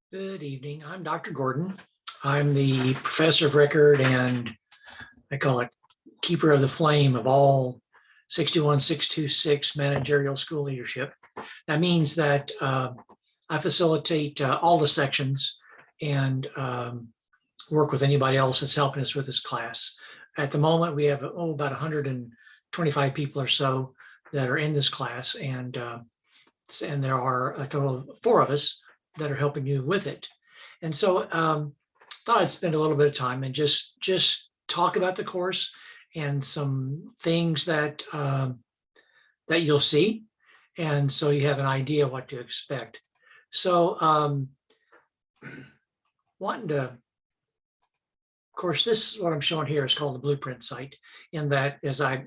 Good evening. I'm Dr. Gordon. I'm the professor of record and I call it keeper of the flame of all 62626 managerial school leadership. That means that I facilitate all the sections and work with anybody else that's helping us with this class. At the moment, we have about 125 people or so that are in this class, and there are a total of 4 of us that are helping you with it. And so thought I'd spend a little bit of time and just talk about the course and some things that that you'll see, and so you have an idea what to expect. So wanting to, of course, this what I'm showing here is called the blueprint site. In that, as I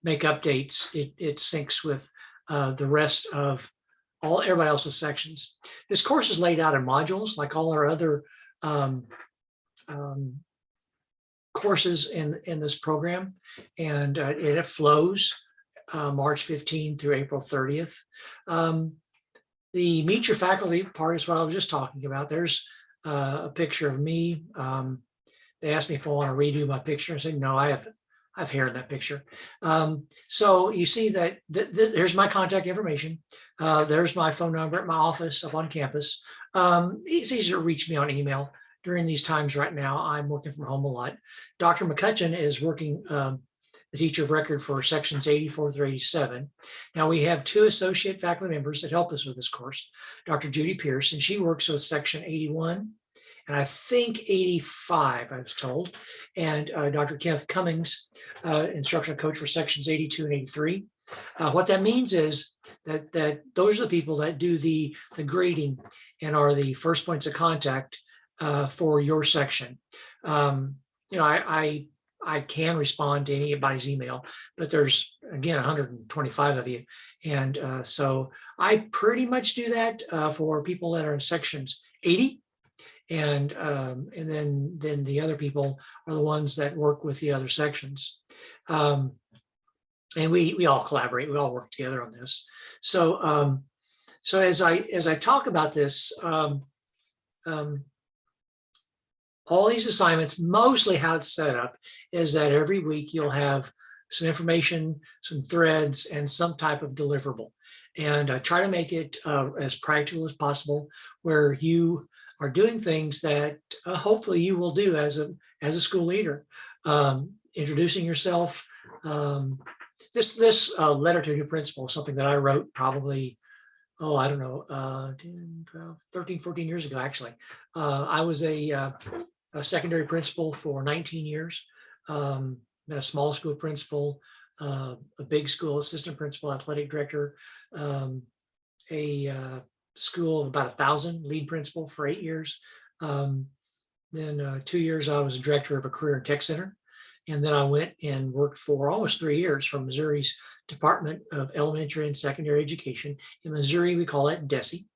make updates, it syncs with the rest of everybody else's sections. This course is laid out in modules like all our other courses in this program, and it flows March 15 through April 30th. The meet your faculty part is what I was just talking about. There's a picture of me. They asked me if I want to redo my picture. I said, no, I have hair in that picture. So you see that there's my contact information. There's my phone number at my office up on campus. It's easy to reach me on email during these times right now. I'm working from home a lot. Dr. McCutcheon is working the teacher of record for sections 84 through 87. Now we have 2 associate faculty members that help us with this course. Dr. Judy Pierce, and she works with section 81. And I think 85, I was told, and Dr. Kenneth Cummings, instructional coach for sections 82 and 83. What that means is that those are the people that do the grading and are the first points of contact for your section. I can respond to anybody's email, but there's, again, 125 of you. And so I pretty much do that for people that are in sections 80. And then the other people are the ones that work with the other sections. And we all collaborate, we all work together on this. So so as I talk about this, all these assignments, mostly how it's set up is that every week you'll have some information, some threads, and some type of deliverable. And I try to make it as practical as possible, where you are doing things that hopefully you will do as a school leader. Introducing yourself. This letter to a new principal, something that I wrote probably, I don't know, 10, 12, 13, 14 years ago, actually. I was a secondary principal for 19 years, been a small school principal, a big school assistant principal, athletic director, a school of about 1,000, lead principal for 8 years. Then 2 years I was a director of a career and tech center. And then I went and worked for almost 3 years for Missouri's Department of Elementary and Secondary Education. In Missouri, we call that DESE.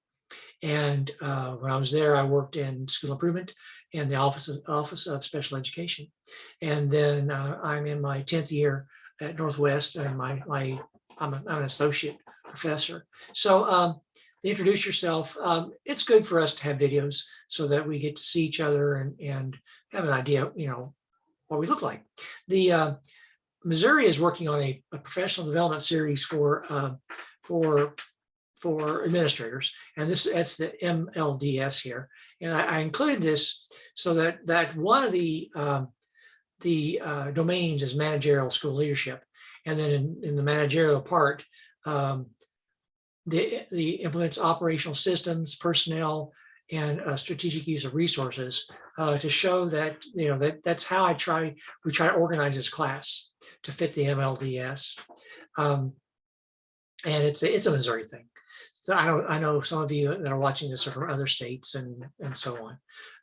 And when I was there, I worked in school improvement and the Office of Special Education. And then I'm in my 10th year at Northwest, and I'm an associate professor. So introduce yourself. It's good for us to have videos so that we get to see each other and have an idea, what we look like. The Missouri is working on a professional development series for administrators, and that's the MLDS here. And I included this so that one of the domains is managerial school leadership, and then in the managerial part, the implements operational systems, personnel, and strategic use of resources to show that that's how we try to organize this class to fit the MLDS, and it's a Missouri thing. So I know some of you that are watching this are from other states and so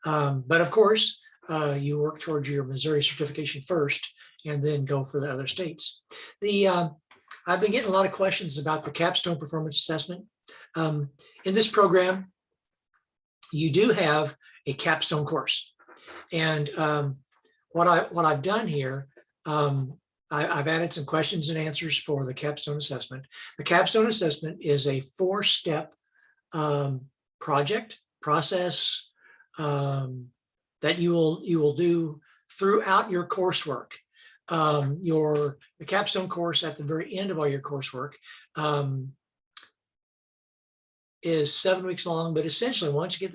on, but of course you work towards your Missouri certification first and then go for the other states. I've been getting a lot of questions about the capstone performance assessment. In this program, you do have a capstone course, and what I've done here, I've added some questions and answers for the capstone assessment. The capstone assessment is a 4-step project process that you will do throughout your coursework. The capstone course at the very end of all your coursework is 7 weeks long, but essentially once you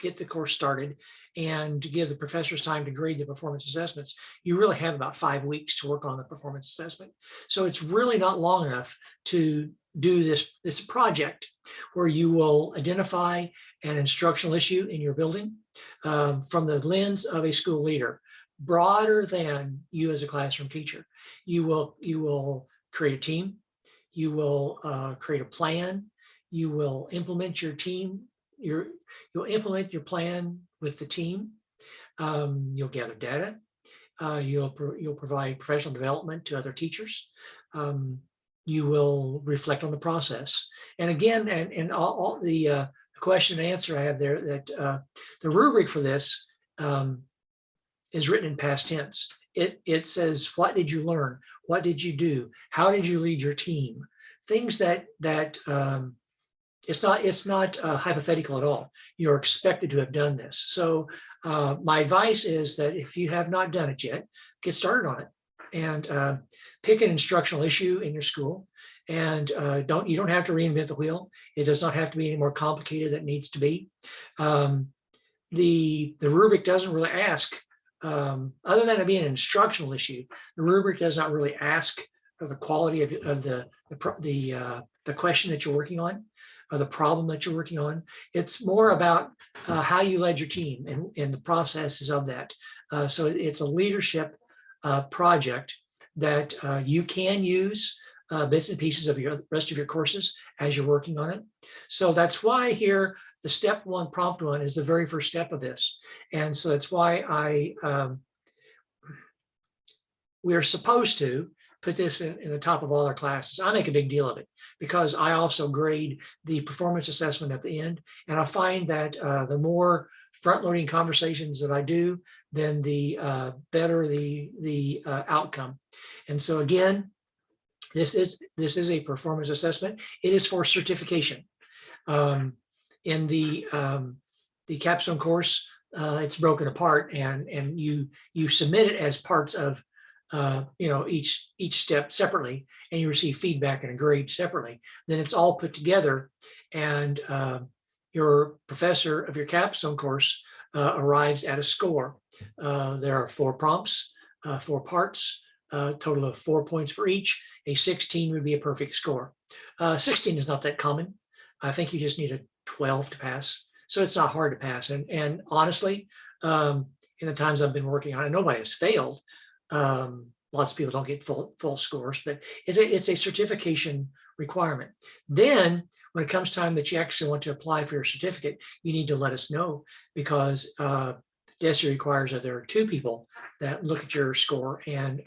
get the course started and to give the professors time to grade the performance assessments, you really have about 5 weeks to work on the performance assessment. So it's really not long enough to do this project where you will identify an instructional issue in your building from the lens of a school leader, broader than you as a classroom teacher. You will create a team, you will create a plan, you will implement your team, you'll implement your plan with the team, you'll gather data, you'll provide professional development to other teachers, you will reflect on the process. And again, and all the question and answer I have there, that the rubric for this is written in past tense. It says, what did you learn? What did you do? How did you lead your team? Things that it's not hypothetical at all. You're expected to have done this. So my advice is that if you have not done it yet, get started on it and pick an instructional issue in your school. And you don't have to reinvent the wheel. It does not have to be any more complicated than it needs to be. The rubric doesn't really ask, other than it being an instructional issue, the rubric does not really ask for the quality of the question that you're working on, or the problem that you're working on. It's more about how you led your team and the processes of that. So it's a leadership project that you can use bits and pieces of the rest of your courses as you're working on it. So that's why here, the step one, prompt one, is the very first step of this. And so that's why we're supposed to put this in the top of all our classes. I make a big deal of it because I also grade the performance assessment at the end. And I find that the more front-loading conversations that I do, then the better the outcome. And so again, this is a performance assessment. It is for certification. In the capstone course, it's broken apart, and you submit it as parts of each step separately, and you receive feedback and a grade separately. Then it's all put together, and your professor of your capstone course arrives at a score. There are 4 prompts, 4 parts, total of 4 points for each. A 16 would be a perfect score. 16 is not that common. I think you just need a 12 to pass. So it's not hard to pass. And honestly, in the times I've been working on it, nobody has failed. Lots of people don't get full scores, but it's a certification requirement. Then when it comes time that you actually want to apply for your certificate, you need to let us know, because DESE requires that there are 2 people that look at your score and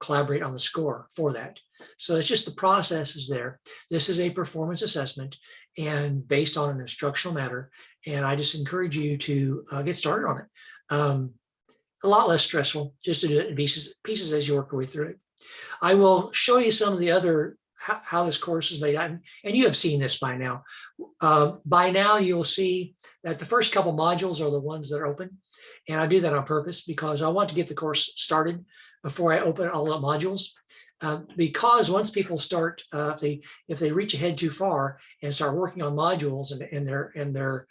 collaborate on the score for that. So it's just the process is there. This is a performance assessment and based on an instructional matter. And I just encourage you to get started on it. A lot less stressful, just to do it in pieces as you work your way through it. I will show you some of the other, how this course is laid out, and you have seen this by now. By now, you'll see that the first couple modules are the ones that are open. And I do that on purpose because I want to get the course started before I open all the modules. Because once people start, if they reach ahead too far and start working on modules and their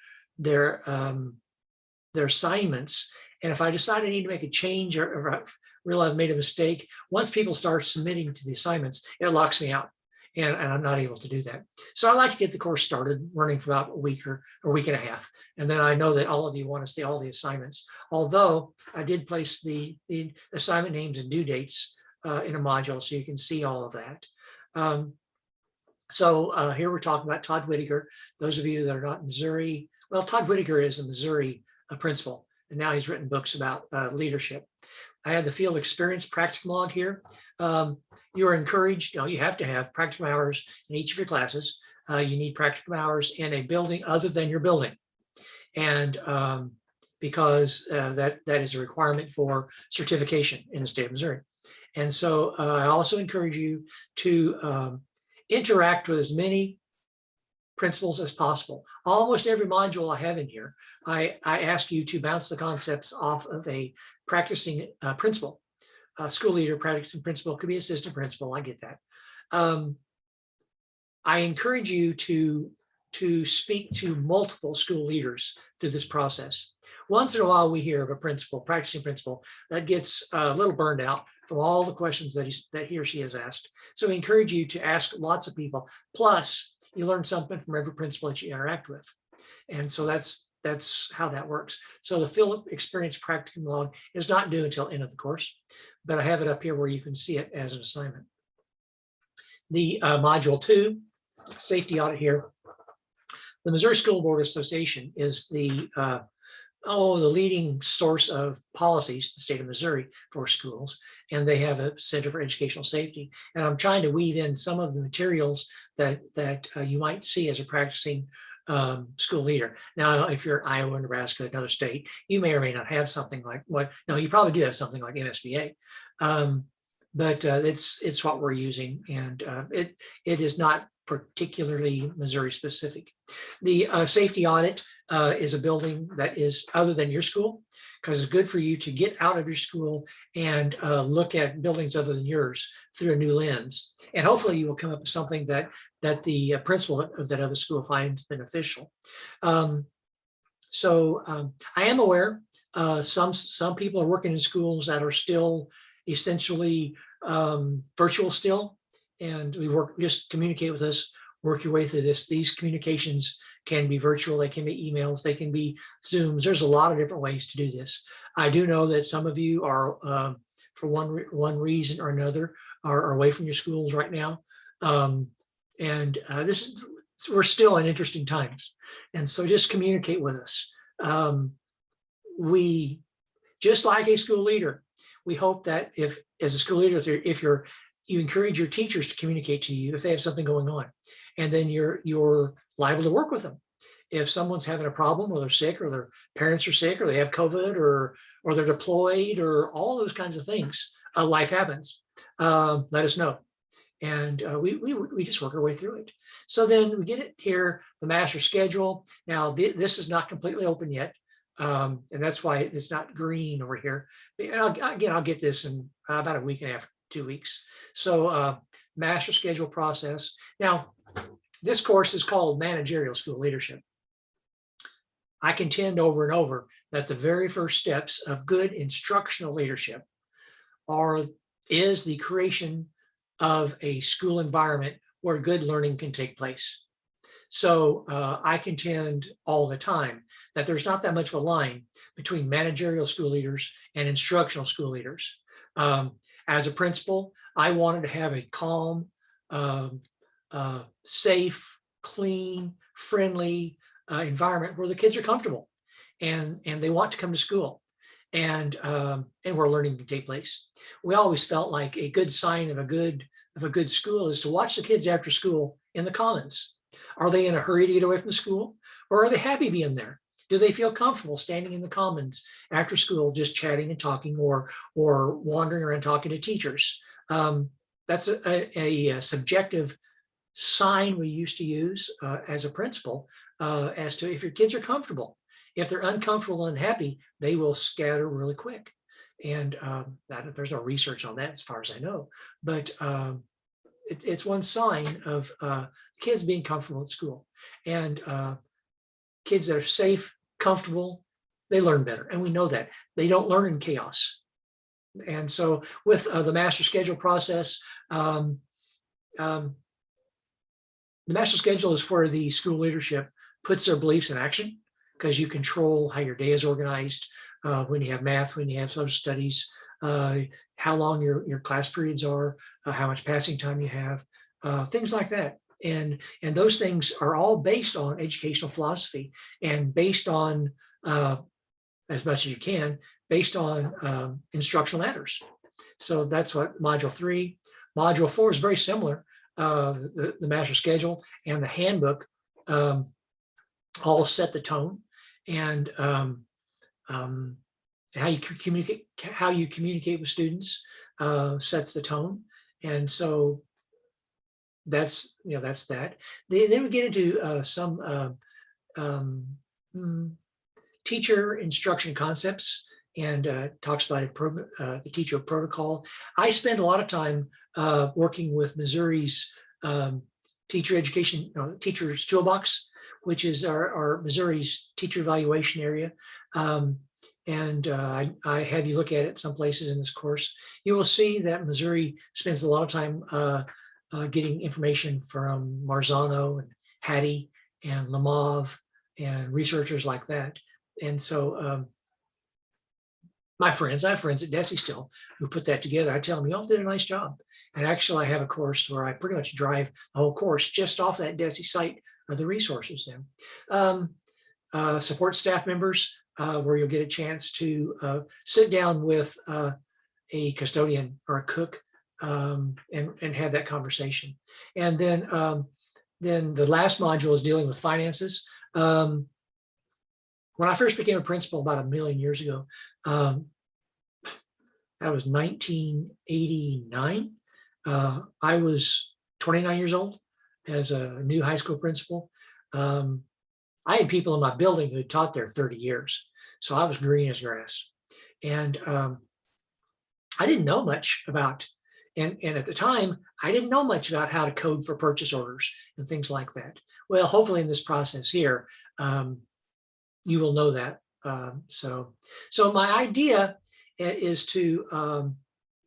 assignments, and if I decide I need to make a change or I realize I've made a mistake, once people start submitting to the assignments, it locks me out, and I'm not able to do that. So I like to get the course started running for about a week or a week and a half. And then I know that all of you want to see all the assignments. Although I did place the assignment names and due dates in a module, so you can see all of that. So here we're talking about Todd Whitaker. Those of you that are not in Missouri, well, Todd Whitaker is a Missouri principal, and now he's written books about leadership. I had the field experience practicum log here. You are encouraged, you have to have practicum hours in each of your classes. You need practicum hours in a building other than your building. And because that is a requirement for certification in the state of Missouri. And so I also encourage you to interact with as many principles as possible. Almost every module I have in here, I ask you to bounce the concepts off of a practicing principal. School leader, practicing principal, could be assistant principal, I get that. I encourage you to speak to multiple school leaders through this process. Once in a while, we hear of a principal, practicing principal, that gets a little burned out from all the questions that he or she has asked. So we encourage you to ask lots of people. Plus, you learn something from every principal that you interact with. And so that's how that works. So the field experience practicum log is not due until end of the course, but I have it up here where you can see it as an assignment. The module 2, safety audit here. The Missouri School Board Association is the leading source of policies in the state of Missouri for schools, and they have a Center for Educational Safety. And I'm trying to weave in some of the materials that you might see as a practicing school leader. Now, if you're Iowa, Nebraska, another state, you may or may not have something like no, you probably do have something like MSBA. But it's what we're using, and it is not particularly Missouri specific. The safety audit is a building that is other than your school, because it's good for you to get out of your school and look at buildings other than yours through a new lens. And hopefully you will come up with something that the principal of that other school finds beneficial. I am aware some people are working in schools that are still essentially virtual still, and just communicate with us, work your way through this. These communications can be virtual, they can be emails, they can be Zooms. There's a lot of different ways to do this. I do know that some of you are, for one reason or another, are away from your schools right now. We're still in interesting times. And so just communicate with us. We, just like a school leader, we hope that if, as a school leader, if you encourage your teachers to communicate to you if they have something going on, and then you're liable to work with them. If someone's having a problem, or they're sick, or their parents are sick, or they have COVID, or they're deployed, or all those kinds of things, life happens. Let us know, and we just work our way through it. So then we get it here, the master schedule. Now this is not completely open yet. And that's why it's not green over here. I'll get this in about a week and a half, 2 weeks. So master schedule process. Now, this course is called Managerial School Leadership. I contend over and over that the very first steps of good instructional leadership is the creation of a school environment where good learning can take place. So I contend all the time that there's not that much of a line between managerial school leaders and instructional school leaders. As a principal, I wanted to have a calm, safe, clean, friendly environment where the kids are comfortable and they want to come to school, and where learning can take place. We always felt like a good sign of a good school is to watch the kids after school in the commons. Are they in a hurry to get away from school, or are they happy being there? Do they feel comfortable standing in the commons after school, just chatting and talking, or wandering around talking to teachers? That's a subjective sign we used to use as a principal as to if your kids are comfortable. If they're uncomfortable and unhappy, they will scatter really quick. And there's no research on that as far as I know, but it's one sign of kids being comfortable at school. And kids that are safe, comfortable, they learn better. And we know that. They don't learn in chaos. And so with the master schedule process, the master schedule is where the school leadership puts their beliefs in action, because you control how your day is organized, when you have math, when you have social studies, how long your class periods are, how much passing time you have, things like that. And those things are all based on educational philosophy, and based on, as much as you can, based on instructional matters. So that's what module 3. Module 4 is very similar. The master schedule and the handbook all set the tone, and how you communicate with students sets the tone. And so that's, that's that. Then we get into some um, mm, teacher instruction concepts, and talks about improvement, the teacher protocol. I spend a lot of time working with Missouri's teacher education, teacher's toolbox, which is our Missouri's teacher evaluation area. And I have you look at it some places in this course. You will see that Missouri spends a lot of time getting information from Marzano and Hattie and Lemov and researchers like that. And so I have friends at DESE still who put that together. I tell them, y'all did a nice job. And actually I have a course where I pretty much drive the whole course just off that DESE site of the resources then. Support staff members, where you'll get a chance to sit down with a custodian or a cook and have that conversation. And then the last module is dealing with finances. When I first became a principal about 1,000,000 years ago, that was 1989. I was 29 years old as a new high school principal. I had people in my building who had taught there 30 years. So I was green as grass. And I didn't know much about, and at the time, I didn't know much about how to code for purchase orders and things like that. Well, hopefully in this process here, you will know that. So my idea is to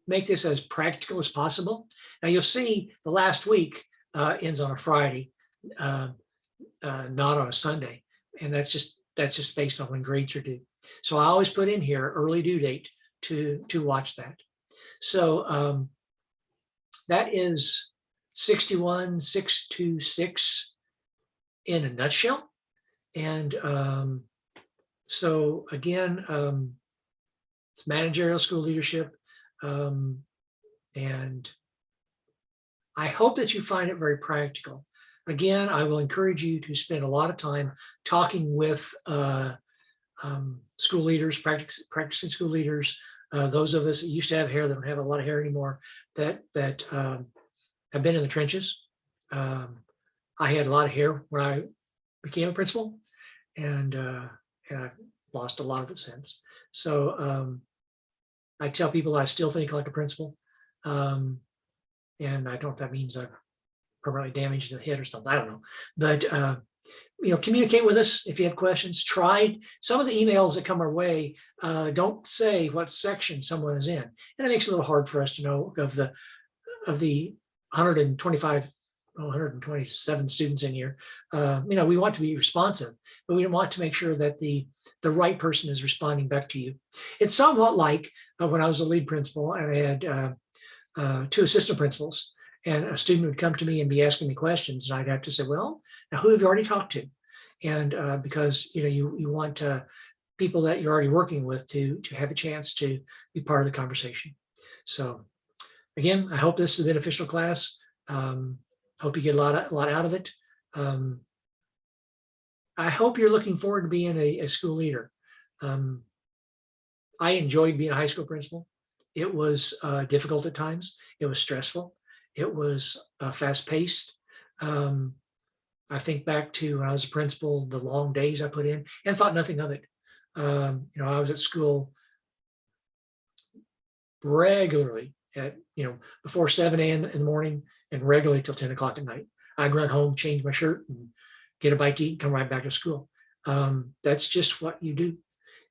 make this as practical as possible. Now you'll see the last week ends on a Friday, not on a Sunday, and that's just based on when grades are due. So I always put in here early due date to watch that. So that is 61626 in a nutshell. And so again, it's managerial school leadership. And I hope that you find it very practical. Again, I will encourage you to spend a lot of time talking with school leaders, practicing school leaders, those of us that used to have hair that don't have a lot of hair anymore, that have been in the trenches. I had a lot of hair when I became a principal, and I've lost a lot of it since. So I tell people I still think like a principal, and I don't know if that means I've permanently damaged the head or something. I don't know, but communicate with us if you have questions. Try some of the emails that come our way. Don't say what section someone is in, and it makes it a little hard for us to know of the 127 students in here. We want to be responsive, but we want to make sure that the right person is responding back to you. It's somewhat like when I was a lead principal and I had 2 assistant principals, and a student would come to me and be asking me questions, and I'd have to say, well, now who have you already talked to? And because you want people that you're already working with to have a chance to be part of the conversation. So again, I hope this is a beneficial class. Hope you get a lot out of it. I hope you're looking forward to being a school leader. I enjoyed being a high school principal. It was difficult at times. It was stressful. It was fast paced. I think back to when I was a principal, the long days I put in and thought nothing of it. I was at school regularly at, before 7 a.m. in the morning and regularly till 10 o'clock at night. I'd run home, change my shirt and get a bite to eat and come right back to school. That's just what you do.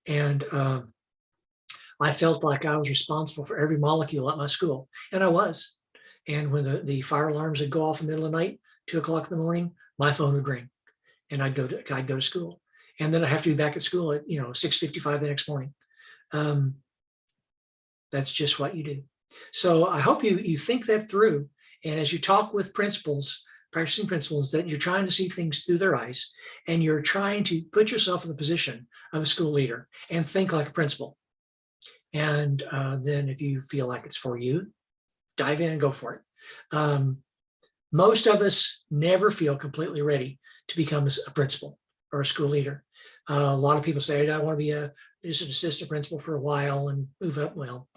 And I felt like I was responsible for every molecule at my school, and I was. And when the fire alarms would go off in the middle of the night, 2 o'clock in the morning, my phone would ring, and I'd go to school, and then I have to be back at school at 6:55 the next morning. That's just what you do. So I hope you think that through, and as you talk with principals, practicing principals, that you're trying to see things through their eyes, and you're trying to put yourself in the position of a school leader and think like a principal. And then if you feel like it's for you, dive in and go for it. Most of us never feel completely ready to become a principal or a school leader. A lot of people say, I want to be just an assistant principal for a while and move up. Well,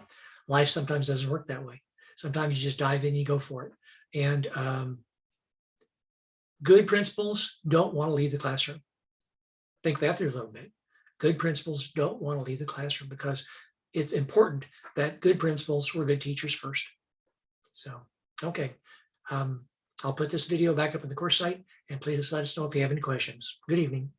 life sometimes doesn't work that way. Sometimes you just dive in, you go for it. And Good principals don't want to leave the classroom. Think that through a little bit. Good principals don't want to leave the classroom because it's important that good principals were good teachers first. So, okay. I'll put this video back up on the course site, and please let us know if you have any questions. Good evening.